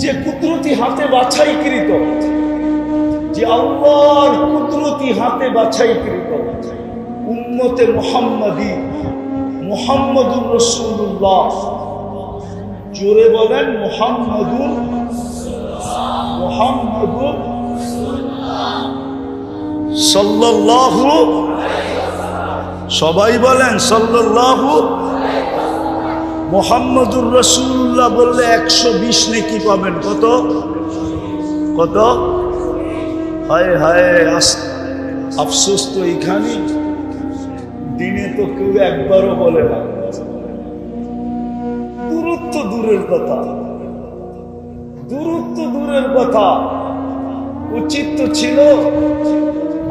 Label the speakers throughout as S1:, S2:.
S1: যে কুদরতি হাতে বাছাইকৃত, যে আল্লাহর কুদরতি হাতে বাছাইকৃত উম্মতে মুহাম্মাদি মুহাম্মাদুর রাসূলুল্লাহ। জোরে বলেন মুহাম্মাদুর সাল্লাল্লাহু, সবাই বলেন সাল্লাল্লাহু। মুহাম্মাদুর রাসূলুল্লাহ বললে 120 নেকি পাবেন। কত কত? হায় হায়, আফসোস তো এইখানে, দিনে তো কেউ একবারও বলে না। দূরত্ব দূরের কথা, দূরত্ব দূরের কথা। উচিত তো ছিল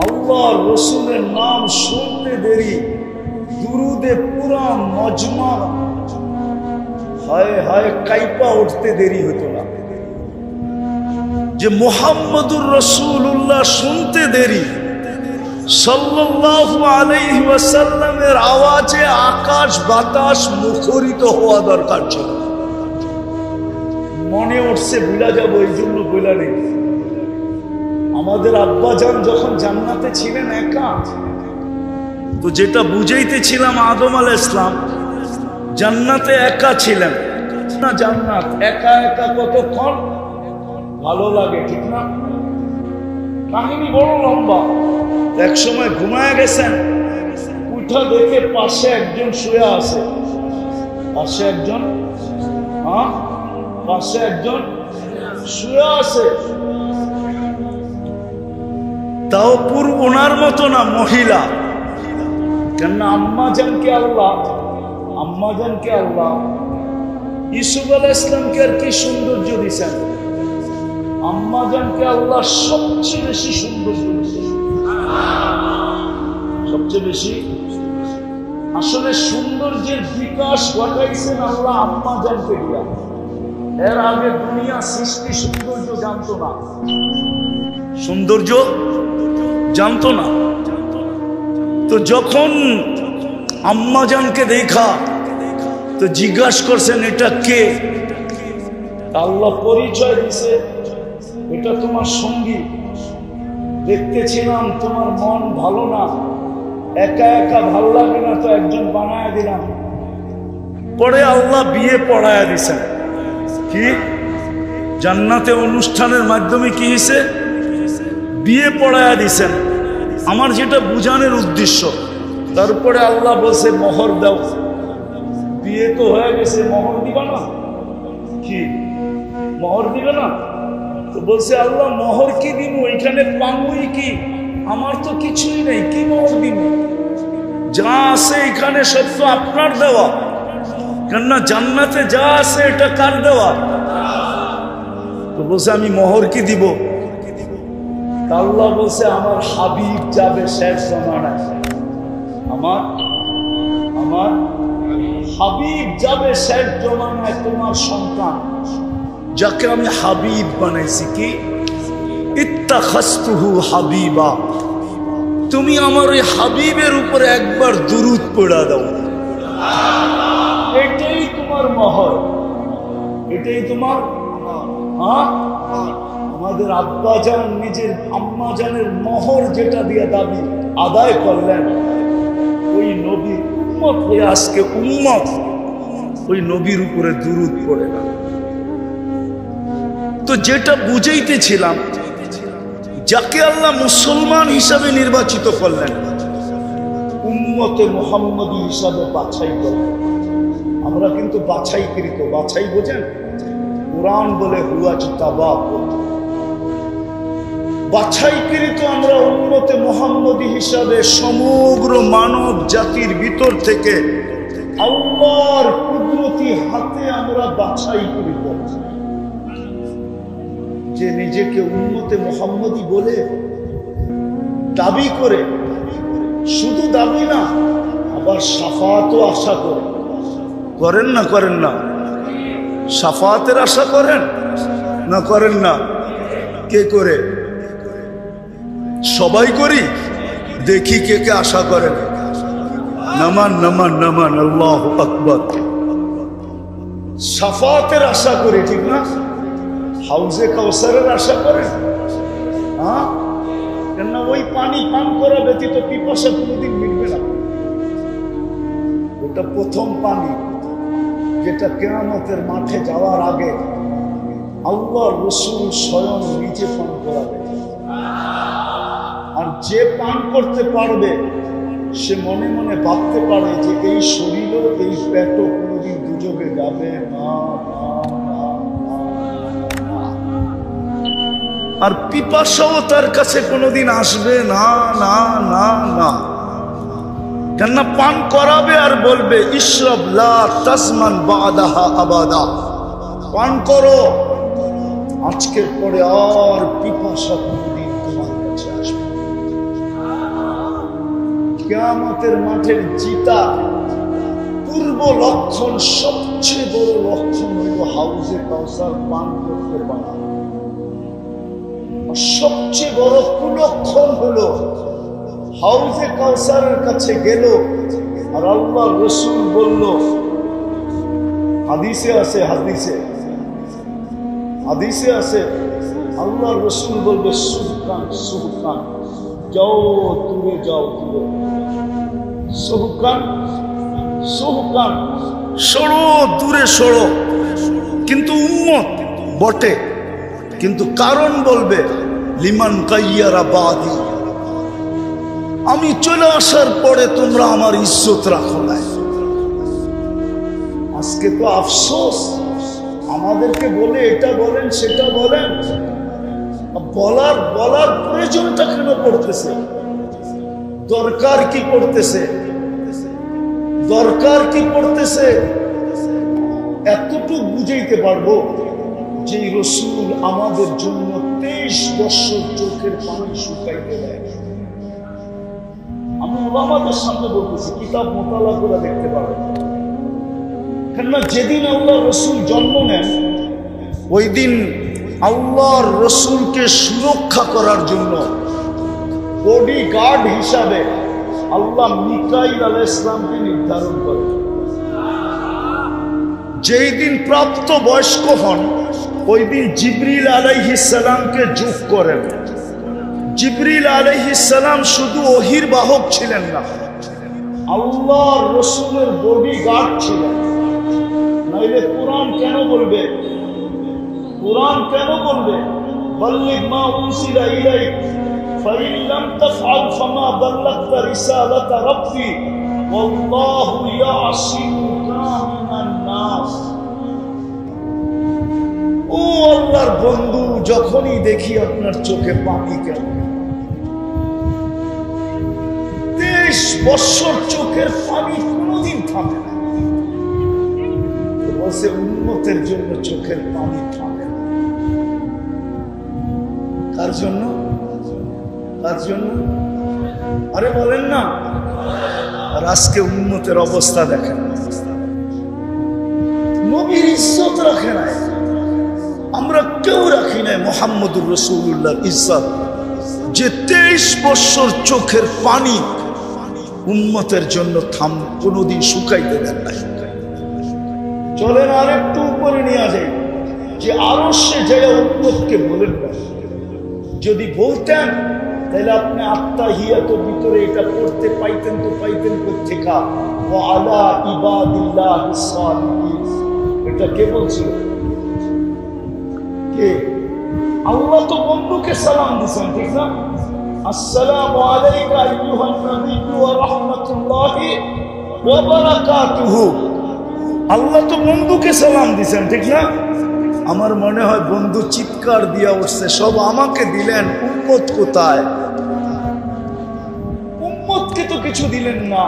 S1: আল্লাহর রাসূলের নাম শুনতে দেরি দুরুদে পুরা মজমা হায় হায় কাইপা উঠতে দেরি হতো না। যে মুহাম্মাদুর রাসূলুল্লাহ শুনতে দেরি, সাল্লাল্লাহু আলাইহি ওয়াসাল্লামের আওয়াজে আকাশ বাতাস মুখরিত হওয়া দরকার ছিল। মনে উঠছে ভুলা যাবো, এই জন্য বইলা নেই। আমাদের আব্বাজান যখন জান্নাতে ছিলেন একা, তো যেটা বুঝাইতেছিলাম আদম আলাইহিস সালাম জান্নাতে একা ছিলেন না। জান্নাত একা একা কতক্ষণ ভালো লাগে, ঠিক না? কাহিনী বড় লম্বা। এক সময় ঘুমায় গেছেন, উঠা দেখে পাশে একজন শুয়ে আছে। পাশে একজন শুয়ে আছে। তাও ওনার মতো না, মহিলা। কেননা আম্মাজানকে আল্লাহ ইউসুফ আলাইহিস সালামকে আর কি সৌন্দর্য দিয়েছেন। আম্মাজানকে আল্লাহ সবচেয়ে বেশি সৌন্দর্য দিয়েছেন, সবচেয়ে বেশি। আসলে সৌন্দর্যের বিকাশ ঘটাইছেন আল্লাহ আম্মাজানকে দিয়া। এর আগে দুনিয়া সৃষ্টি সৌন্দর্য জানতো না, সৌন্দর্য জানতো না। তো যখন আম্মাজানকে দেখা তো জিজ্ঞাসা করছেন এটা কে? আল্লাহ পরিচয় দিছে, এটা তোমার সঙ্গী। দেখতেছিলাম তোমার মন ভালো না, একা একা ভালো লাগে না, তো একজন বানায় দিলাম। পরে আল্লাহ বিয়ে পড়ায়া দিছেন। কি জান্নাতে অনুষ্ঠানের মাধ্যমে কি হয়েছে? বিয়ে পড়ায়া দিছেন। আমার যেটা বুঝানোর উদ্দেশ্য, তারপরে আল্লাহ বলছে মোহর দাও। বিয়ে তো হয়ে গেছে, মোহর দিবা না? কি মোহর দিবে না? তো বলছে আল্লাহ মোহর কি দিব? এখানে পাঙ্গুই কি? আমার তো কিছুই নেই, কি মোহর দিব? যা আছে এখানে সব তো আপনার দেওয়া। কেননা জান্নাতে যা আছে এটা কার দেওয়া? তো বলছে আমি মোহর কি দিব? আল্লাহ বলছে আমার হাবিব যাবে শেষ জামানায়। আমার হাবিব যাবে শেষ জামানায়। তোমার সন্তান যাকে আমি হাবিব বানাইছি, কি ইত্তাখাযতুহু হাবিবা, তুমি আমার ওই হাবিবের উপরে একবার দুরূদ পড়া দাও। এটাই তোমার মোহর, এটাই তোমার। আমাদের আব্বাজান নিজের আম্মাজানের মোহর যেটা দিয়ে দাবি আদায় করলেন, ওই নবীর উম্মত হয়ে আজকে উম্মত ওই নবীর উপরে দুরূদ পড়ে না। তো যেটা বুঝাইতেছিলাম, যাকে আল্লাহ মুসলমান হিসাবে নির্বাচিত করলেন, উম্মতে মুহাম্মদী হিসাবে বাছাই করলেন। আমরা কিন্তু বাছাইকৃত, বাছাই বোঝেন? কোরআন বলে হুয়া জিতাবা, বাছাইকৃত আমরা উম্মতে মুহাম্মদী হিসাবে সমগ্র মানব জাতির ভিতর থেকে আল্লাহর কুদরতি হাতে আমরা বাছাইকৃত। যে নিজেকে উম্মতে মুহাম্মদী বলে দাবি করে, শুধু দাবি না, আবার শাফাআতও আশা করে। করেন না করেন না? শাফাআতের আশা করেন না করেন না? কে করে? সবাই করি, দেখি কে কে আশা করেন। নামান নামান নামান, আল্লাহু আকবার। শাফাআতের আশা করি, ঠিক না? হাউজে কাউসারের আশা করেন? হ্যাঁ, কেননা ওই পানি পান করা ব্যতীত পিপাসা কোনোদিন মিটবে না। ওটা প্রথম পানি, যেটা কিয়ামতের মাঠে যাওয়ার আগে আল্লাহ রসুল স্বয়ং নিজে পান করাবে। আর যে পান করতে পারবে সে মনে মনে ভাবতে পারে যে এই শরীরও এই পেটও কোনোদিন দুযোগে যাবে না। আর পিপাসাও তার কাছে কোনোদিন আসবে না না না না। কেননা পান করাবে আর বলবে ইশরাব লা তাজমান বাদাহা আবাদা, পান করো, আজকের পরে আর পিপাসা কোনোদিন তোমার কাছে আসবে। কিয়ামতের মাঠের জিতা পূর্ব লক্ষণ, সবচেয়ে বড় লক্ষণ হল হাউজে কাউসার পান করতে পারা। সবচেয়ে বড় কুলক্ষণ হলো হাউজে কাউসারের কাছে গেল আর আল্লাহ রসুল বলল, হাদিসে আছে, হাদিসে আছে, আল্লাহ রসুল বলবে সুহকান সুহকান, যাও দূরে, যাও দূরে, সুহকান সুহকান, সরো দূরে সরো। কিন্তু উম্মত বটে, কিন্তু কারণ বলবে লিমান কাইয়ারা বাদি, আমি চলে আসার পরে তোমরা আমার ইজ্জত রাখো না। আজকে তো আফসোস, আমাদেরকে বলে এটা বলেন সেটা বলেন, বলার প্রয়োজনটা কেন পড়তেছে? দরকার কি পড়তেছে? এতটুকু বুঝাইতে পারবো যে রসুল আমাদের জন্য 23 বছর চোখের পানি শুকাইতে দেয়। আমি ওলামাদের সামনে বলতেছি, কিতাব মোতালা করে দেখতে পারেন। কেননা যেদিন আল্লাহ রসুল জন্ম নেন, ওই দিন আল্লাহর রসুলকে সুরক্ষা করার জন্য বডি গার্ড হিসাবে আল্লাহ মিকাইল আলাইহিস সালামকে নির্ধারণ করেন। যেই দিন প্রাপ্ত বয়স্ক হন, ওই দিন জিবরিল আলাইহিস সালামকে যোগ করেন। জিবরিল আলাইহিস সালাম শুধু ওহির বাহক ছিলেন না, আল্লাহর রসুলের বডি গার্ড ছিলেন। নাইলে কোরআন কেন বলবে বাল্লিগ মা উনসিলা ইলাইক ফাইন লাম তাফআল ফামা বাল্লাগতা রিসালাতা রাব্বি ওয়াল্লাহু ইয়াসিমুকা মিনান নাস। ও আল্লাহর বন্ধু, যখনই দেখি আপনার চোখে পানি কেন, 23 বছর চোখের পানি কোনোদিন থামে না। বলছে উম্মতের জন্য চোখের পানি থামে না। কার জন্য? আরে বলেন না। আর আজকে উম্মতের অবস্থা দেখেন, নবীর ইজ্জত রাখে নাই, আমরা কেউ রাখি নাই মুহাম্মদুর রাসূলুল্লাহর ইজ্জত। যে 23 বছর চোখের পানি উম্মতের জন্য কোনোদিন শুকাইতে দেন নাই। চলেন আর একটু উপরে নিয়ে যাই, যে আরশে যায় উম্মতকে বলেন না। যদি বলতেন তাহলে আপনি আত্তাহিয়াতের ভিতরে এটা পড়তে পাইতেন কোথেকা, ওয়া আলা ইবাদিল্লাহিস সালিহিন। এটা কে বলছিল? কে? আল্লাহ তো বন্ধুকে সালাম দিয়েছেন, ঠিক না? আসসালামু আলাইকা আইয়ুহান নাবিয়্যু ওয়া রাহমাতুল্লাহি ওয়া বারাকাতুহু। আল্লাহ তো বন্ধুকে সালাম দিয়েছেন, ঠিক না? আমার মনে হয় বন্ধু চিৎকার দিয়া উঠছে, সব আমাকে দিলেন, উম্মত কোথায়? উম্মতকে তো কিছু দিলেন না।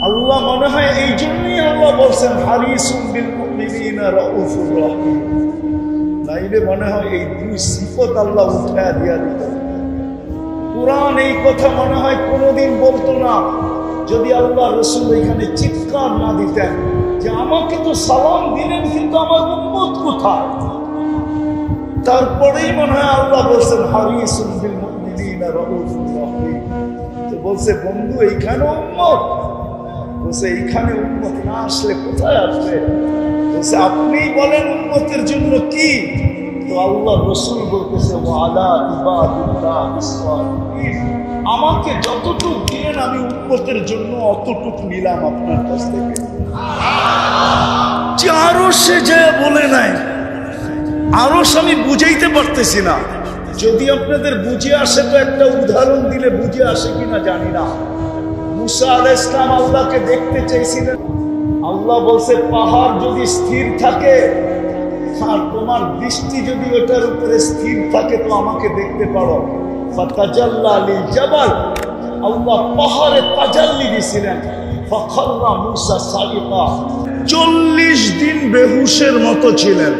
S1: আল্লাহ মনে হয় এই জন্যই আল্লাহ বলছেন হারিসুম বিল মুমিনিনা রাউফুর রহিম। নাইলে মনে হয় এই দুই সিফত আল্লাহ উঠায়া দিয়া দিতেন। কুরআন এই কথা মনে হয় কোনোদিন বলতো না যদি আল্লাহ রসুল এখানে চিৎকার না দিতেন যে আমাকে তো সালাম দিলেন, কিন্তু আমার উম্মত কোথায়? তারপরেই মনে হয় আল্লাহ বলছেন হারিসুম বিল মুমিনিনা রাউফুর রহিম। তো বলছে বন্ধু এইখানে উম্মত, বলছে এইখানে উম্মত না আসলে কোথায় আসবে? আপনি বলেন উম্মতের জন্য কি? তো আল্লাহ রাসূল বলতেছে ওয়ালা ইবাদিল্লাহ ইসলামিন, আমাকে যতটুকু দিলেন আমি উম্মতের জন্য অতটুকু নিলাম আপনার কাছ থেকে। যে আরো সে যে বলে নাই, আরো আমি বুঝাইতে পারতেছি না। যদি আপনাদের বুঝে আসে তো একটা উদাহরণ দিলে বুঝে আসে কিনা জানি না। মুসা আলাইহিস সালাম আল্লাহকে দেখতে চাইছিলেন। আল্লাহ বলছে পাহাড় যদি স্থির থাকে আর তোমার দৃষ্টি যদি ওটার উপরে স্থির থাকে তো আমাকে দেখতে পারো। ফাতাজাল্লা লিল জাবাল, আল্লাহ পাহাড়ে তাজাল্লি দিয়েছিলেন। ফাখাল্লা মুসা সারিকা, 40 দিন বেহুশের মতো ছিলেন।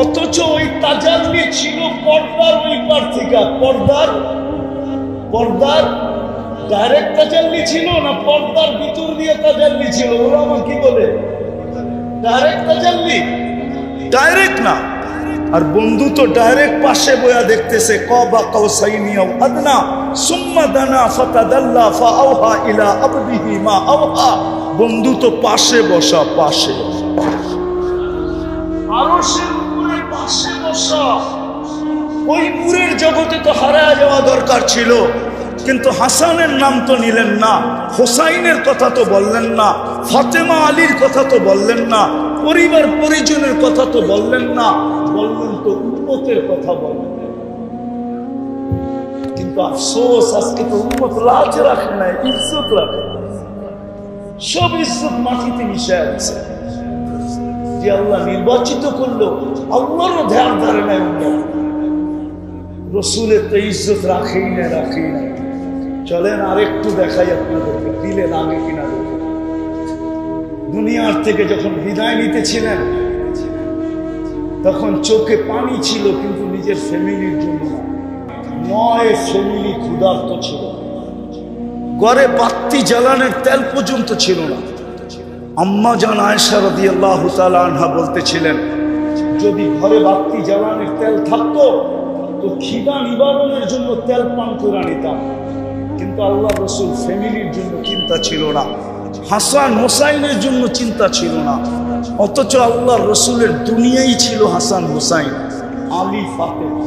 S1: অথচ ওই তাজাল্লি ছিল পর্দার ওই পার থেকে। পর্দার ডাইরেক্ট তাজাল্লি ছিল না পর্দার ভিতর দিয়ে তাজাল্লি ছিল? ওরা আমার কি বলে ডাইরেক্ট তাজাল্লি? ডাইরেক্ট না। আর বন্ধু তো ডাইরেক্ট পাশে বয়া দেখতেছে, কাবা কাউসাইনি আও আদনা সুম্মা দানা ফাতাদাল্লা ফাআওহা ইলা আবদিহি মা আওহা। বন্ধু তো পাশে বসা, পাশে আরশের উপরে পাশে বসা। ওই নূরের জগতে তো হারায় যাওয়া দরকার ছিল, কিন্তু হাসানের নাম তো নিলেন না, হোসাইনের কথা তো বললেন না, ফাতেমা আলীর কথা তো বললেন না, পরিবার পরিজনের কথা তো বললেন না, বললেন তো উম্মতের কথা বললেন। কিন্তু আফসোস আজকে তো উম্মত লাজ রাখে না, ইজ্জত রাখে। সব ইজ্জত মাটিতে মিশে আছে। যে আল্লাহ নির্বাচিত করলো আল্লাহরও ধ্যান ধারে নাই উম্মত। রসুলের তো ইজ্জত রাখেই না। চলেন আরেকটু দেখাই আপনাদেরকে, দিলে লাগে কিনা দেখে। দুনিয়ার থেকে যখন বিদায় নিতেছিলেন তখন চোখে পানি ছিল, কিন্তু নিজের ফ্যামিলির জন্য না। 9 ফ্যামিলি ক্ষুধার্ত ছিল, ঘরে বাতি জ্বালানোর তেল পর্যন্ত ছিল না। আম্মা জান আয়েশা রাদিয়াল্লাহু তাআলা আনহা বলতেছিলেন, যদি ঘরে বাতি জ্বালানোর তেল থাকতো তো খিদা নিবারণের জন্য তেল পান করে নিতাম। কিন্তু আল্লাহ রাসূল ফ্যামিলির জন্য চিন্তা ছিল না, হাসান হোসাইনের জন্য চিন্তা ছিল না। অথচ আল্লাহ রসুলের দুনিয়াই ছিল হাসান হোসাইন আলী ফাতেমা।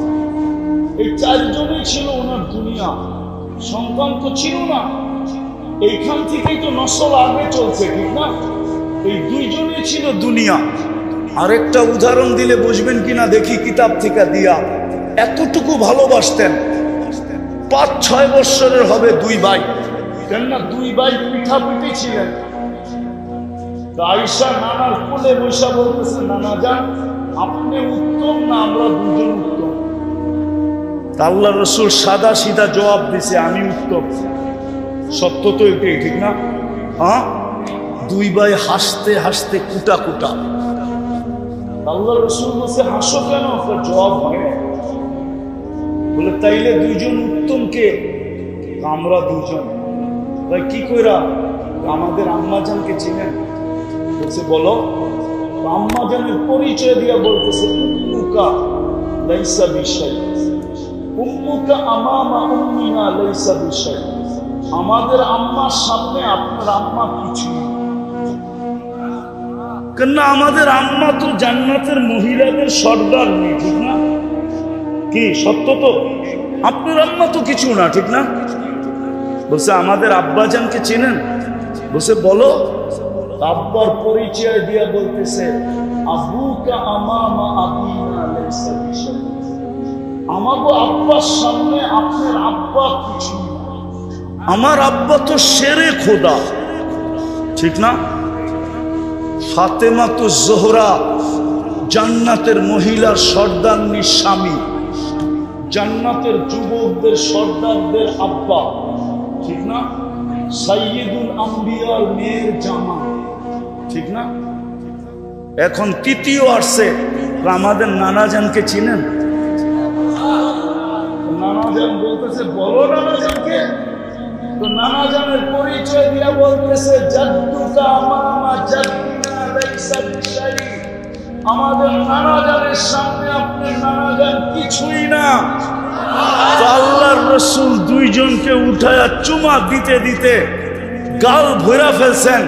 S1: এই 4 জনই ছিল ওনার দুনিয়া। সন্তান তো ছিল না, এইখান থেকেই তো নসল আগে চলছে, ঠিক না? এই 2 জনই ছিল দুনিয়া। আরেকটা উদাহরণ দিলে বুঝবেন কিনা দেখি কিতাব থেকে দিয়া। এতটুকু ভালোবাসতেন, 5-6 বৎসরের হবে 2 ভাই। কেননা 2 ভাই পিঠাপিঠি ছিলেন। আয়েশা নানার কোলে বসে বলতেছে, নানা যান আপনি উত্তম না আমরা 2 জন উত্তম? আল্লাহ রসুল সাদা সিধা জবাব দিছে, আমি উত্তম। সত্য তো এটাই, ঠিক না? হ্যাঁ, 2 ভাই হাসতে হাসতে কুটা কুটা। আল্লাহ রসুল বলছে হাসো কেন? জবাব হয় না। বলে তাইলে 2 জন উত্তম কে? আমরা 2 জন। ভাই কি কইরা? আমাদের আম্মাজানকে চিনেন? বলছে বলো। আম্মাজানের পরিচয় দিয়া বলতেছে, উম্মুকা লাইসা বিশাই, উম্মুকা আমামা উম্মিনা লাইসা বিশাই। আমাদের আম্মার সামনে আপনার আম্মা কিছু। কেন আমাদের আম্মা তো জান্নাতের মহিলাদের সর্দার নেই, ঠিক না? কি সত্য তো? আপনার আম্মা তো কিছু না, ঠিক না? বলছে আমাদের আব্বাজানকে চিনেন? বলছে বলো। আব্বার পরিচয় দিয়া বলতেছে, আবুকা আমামা আবিনা লাইসা বিশাই। আমাগো আব্বার সামনে আপনার আব্বা কিছু না। আমার আব্বা তো শেরে খোদা, ঠিক না? ফাতেমা তো জোহরা জান্নাতের মহিলার সর্দারনির স্বামী, জান্নাতের যুবকদের সর্দারদের আব্বা, ঠিক না? সাইয়্যিদুল আম্বিয়ার মেয়ের জামা, ঠিক না? এখন 3য় আসছে, আমাদের নানাজানকে চিনেন? নানাজান বলতেছে বলো নানাজানকে। তো নানাজানের পরিচয় দিয়া বলতেছে, জাদ্দুকা আমামা জাদ্দিনা লাইসা বিশাই। আমাদের নানাজানের সামনে আপনার নানাজান কিছুই না। আল্লাহর রাসূল 2 জনকে উঠায়া চুমা দিতে দিতে গাল ভরা ফেলছেন।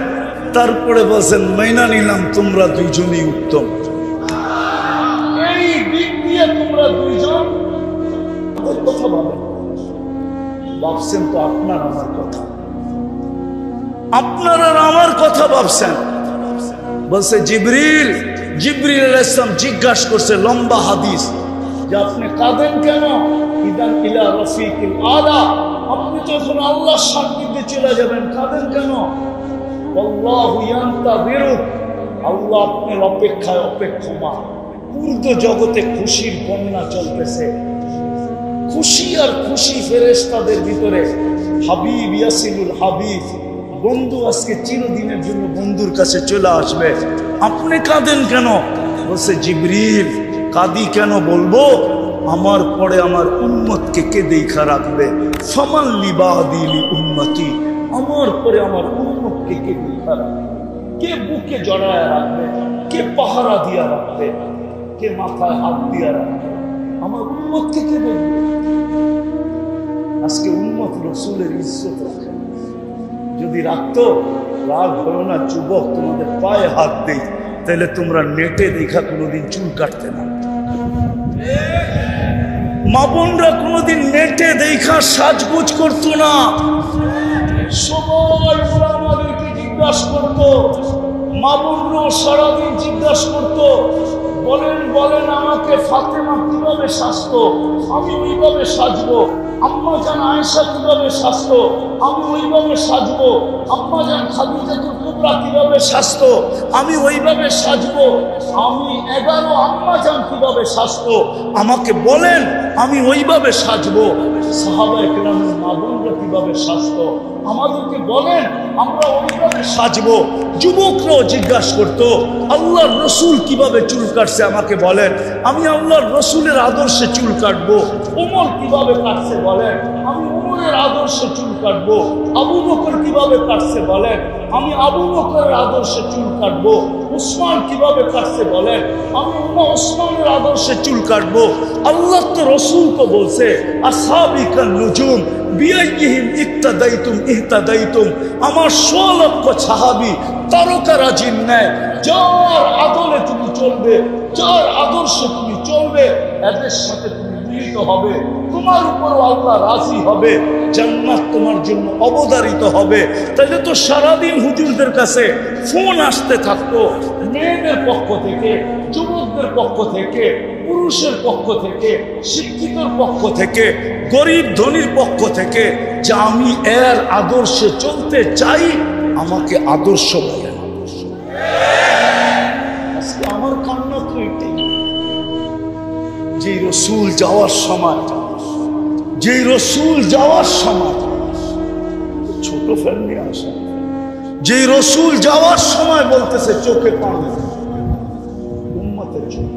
S1: তারপরে বলছেন মাইনা নিলাম তোমরা দুইজনই উত্তম, এই দিক দিয়ে তোমরা দুইজন কথা ভাবেন। ভাবছেন তো আপনার আমার কথা, আপনার আর আমার কথা ভাবছেন। বলছে জিবরিল, জিবরিল আলাইহিস সালাম জিজ্ঞাসা করছে লম্বা হাদিস যে আপনি কাঁদেন কেন? ইদান ইলা রফিকিল আলা, আপনি যখন আল্লাহর সান্নিধ্যে চলে যাবেন কাঁদেন কেন? আল্লাহু ইয়ান্তাযিরুক, আল্লাহ আপনার অপেক্ষায় অপেক্ষমান। পূর্ব জগতে খুশির বন্যা চলতেছে, খুশি আর খুশি ফেরেশতাদের ভিতরে। হাবিব ইয়াসিলুল হাবিব, বন্ধু আজকে চিরদিনের জন্য বন্ধুর কাছে চলে আসবে, আপনি কাঁদেন কেন? বলছে জিবরিল কাঁদি কেন বলবো, আমার পরে আমার উম্মতকে কে দেখা রাখবে? ফামান লিবাদিলি উম্মতি, আমার পরে আমার উম্মতকে কে দেখা রাখবে? কে বুকে জড়ায় রাখবে? কে পাহারা দিয়া রাখবে? কে মাথায় হাত দিয়া রাখবে? আমার উম্মতকে কে দেখবে? আজকে উম্মত রসুলের ইজ্জত রাখে, যদি রাখতো, রাগ হলো না যুবক, তোমাদের পায়ে হাত দেই, তাহলে তোমরা নেটে দেখা কোনোদিন চুল কাটতে না। মা বোনরা কোনোদিন নেটে দেখা সাজগুজ করতো না। সবাই ওরা আমাদেরকে জিজ্ঞাসা করতো, মা বোনরাও সারাদিন জিজ্ঞাসা করতো, বলেন বলেন আমাকে ফাতেমা কিভাবে সাজতো, আমি ওইভাবে সাজবো। আম্মা জান আয়েশা কিভাবে সাজতো, আমি ওইভাবে সাজবো। আম্মা জান খাদিজাতুল কুবরা কিভাবে সাজতো, আমি ওইভাবে সাজবো। আমি 11 আম্মা জান কিভাবে সাজতো, আমাকে বলেন, আমি ওইভাবে সাজবো। সাহাবায়ে কেরামের মা বোনরা কিভাবে সাজতো, আমাদেরকে বলেন, আমরা ওইভাবে সাজবো। যুবকরাও জিজ্ঞাসা করতো আল্লাহর রসুল কিভাবে চুল কাটছে, আমাকে বলেন, আমি আল্লাহর রসুলের আদর্শে চুল কাটবো। ওমর কিভাবে কাটছে বলেন, আমি ওমরের আদর্শে চুল কাটবো। আবু বকর কিভাবে কাটছে বলেন, আমি আবু বকরের আদর্শে চুল কাটবো। উসমান কিভাবে কাটছে বলেন, আমি উসমানের আদর্শে চুল কাটবো। আল্লাহ তো রসুল তো বলছে আসহাবিকান নুজুম বিআইহিম ইক্তাদাইতুম ইহতাদাইতুম, আমার 100 লক্ষ সাহাবী তারকারাজির ন্যায়, যার আদলে তুমি চলবে, যার আদর্শে তুমি চলবে, এদের সাথে তুমি মিলিত হবে, তোমার উপর আল্লাহ রাজি হবে, জান্নাত তোমার জন্য অবধারিত হবে। তাহলে তো সারাদিন হুজুরদের কাছে ফোন আসতে থাকতো, মেয়েদের পক্ষ থেকে, যুবকদের পক্ষ থেকে, পুরুষের পক্ষ থেকে, শিক্ষিতর পক্ষ থেকে, গরিব ধনীর পক্ষ থেকে, যে আমি এর আদর্শে চলতে চাই, আমাকে আদর্শ বলেন। আজকে আমার কান্না তো এটাই, যে রসুল যাওয়ার সময়, যে রসুল যাওয়ার সময়, ছোট ফ্যামিলি আসে, যে রসুল যাওয়ার সময় বলতেছে চোখে পানি উম্মতের জন্য,